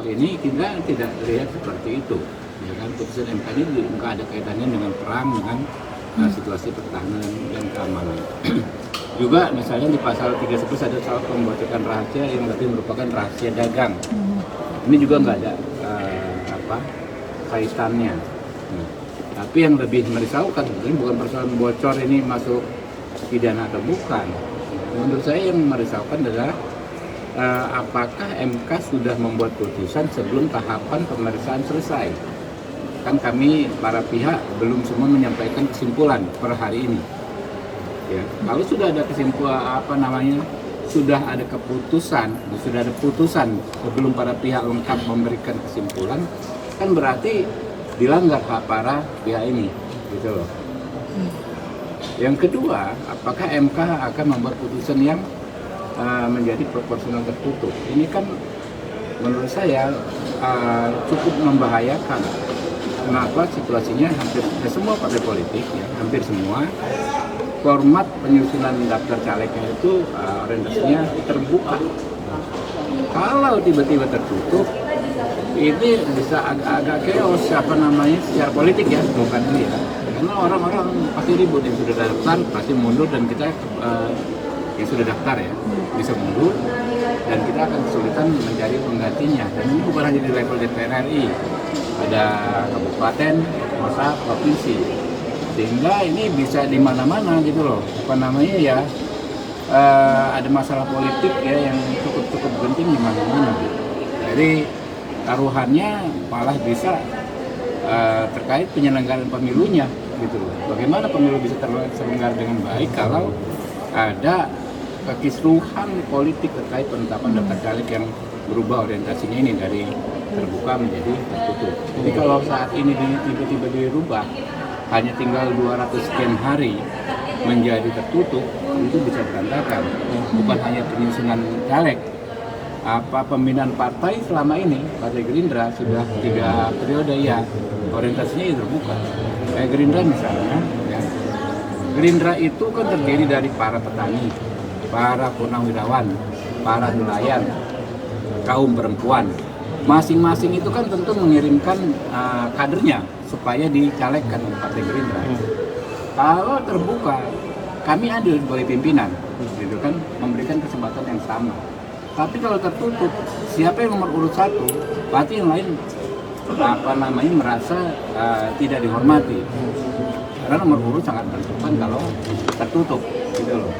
hal ini kita tidak lihat seperti itu, ya kan. Putusan MK ini nggak ada kaitannya dengan perang, dengan situasi pertahanan dan keamanan. Juga misalnya di pasal 31 ada soal pembocoran rahasia yang berarti merupakan rahasia dagang. Ini juga nggak ada kaitannya. Tapi yang lebih merisaukan sebetulnya bukan persoalan bocor ini masuk pidana atau bukan. Menurut saya yang merisaukan adalah apakah MK sudah membuat putusan sebelum tahapan pemeriksaan selesai. Kan kami para pihak belum semua menyampaikan kesimpulan per hari ini. Ya, kalau sudah ada kesimpulan sudah ada keputusan, sudah ada putusan sebelum para pihak lengkap memberikan kesimpulan, kan berarti dilanggar hak para pihak ini, gitu loh. Yang kedua, apakah MK akan membuat putusan yang menjadi proporsional tertutup? Ini kan menurut saya cukup membahayakan. Kenapa? Situasinya hampir semua partai politik, ya, hampir semua format penyusunan daftar calegnya itu orientasinya terbuka. Kalau tiba-tiba tertutup, ini bisa agak chaos secara politik ya, bukan ini ya. Karena orang-orang pasti ribut, yang sudah daftar pasti mundur, dan kita yang sudah daftar ya bisa mundur, dan kita akan kesulitan mencari penggantinya. Dan ini bukan hanya di level DPR RI, ada kabupaten, kota, provinsi, sehingga ini bisa di mana-mana gitu loh. Ada masalah politik ya yang cukup penting di mana-mana. Jadi taruhannya malah bisa terkait penyelenggaraan pemilunya gitu loh. Bagaimana pemilu bisa terselenggara dengan baik kalau ada kekisruhan politik terkait penetapan daftar caleg yang berubah orientasinya ini dari terbuka menjadi tertutup. Jadi kalau saat ini tiba-tiba dirubah hanya tinggal 200 sekian hari menjadi tertutup, itu bisa berantakan. Bukan hanya penyusunan caleg, pembinaan partai selama ini, Partai Gerindra sudah 3 periode ya orientasinya itu terbuka. Kayak Gerindra misalnya, ya. Gerindra itu kan terdiri dari para petani, para purnawirawan, para nelayan, kaum perempuan. Masing-masing itu kan tentu mengirimkan kadernya supaya dicalegkan oleh Partai Gerindra. Kalau terbuka, kami adil sebagai pimpinan, gitu kan, memberikan kesempatan yang sama. Tapi kalau tertutup, siapa yang nomor urut 1, pasti yang lain merasa tidak dihormati. Karena nomor urut sangat menentukan kalau tertutup, gitu loh.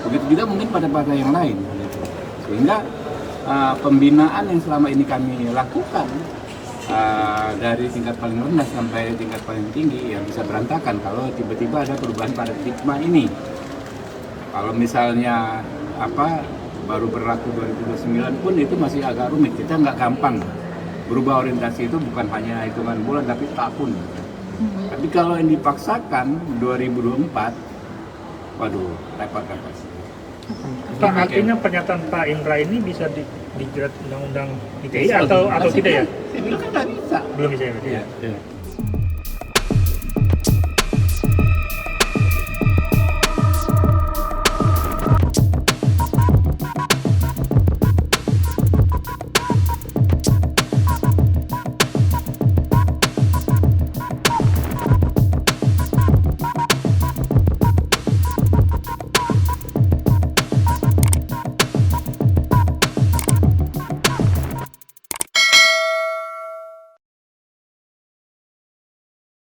Begitu juga mungkin pada partai yang lain, gitu. Sehingga pembinaan yang selama ini kami lakukan dari tingkat paling rendah sampai tingkat paling tinggi yang bisa berantakan kalau tiba-tiba ada perubahan paradigma ini. Kalau misalnya baru berlaku 2029 pun itu masih agak rumit. Kita nggak gampang berubah orientasi, itu bukan hanya hitungan bulan tapi tahun. Tapi kalau yang dipaksakan 2024, waduh, repot-repot. Artinya pernyataan Pak Indra ini bisa dijerat undang-undang ITE atau tidak ya? Saya bilang kan nggak bisa. Belum bisa ya? Ya.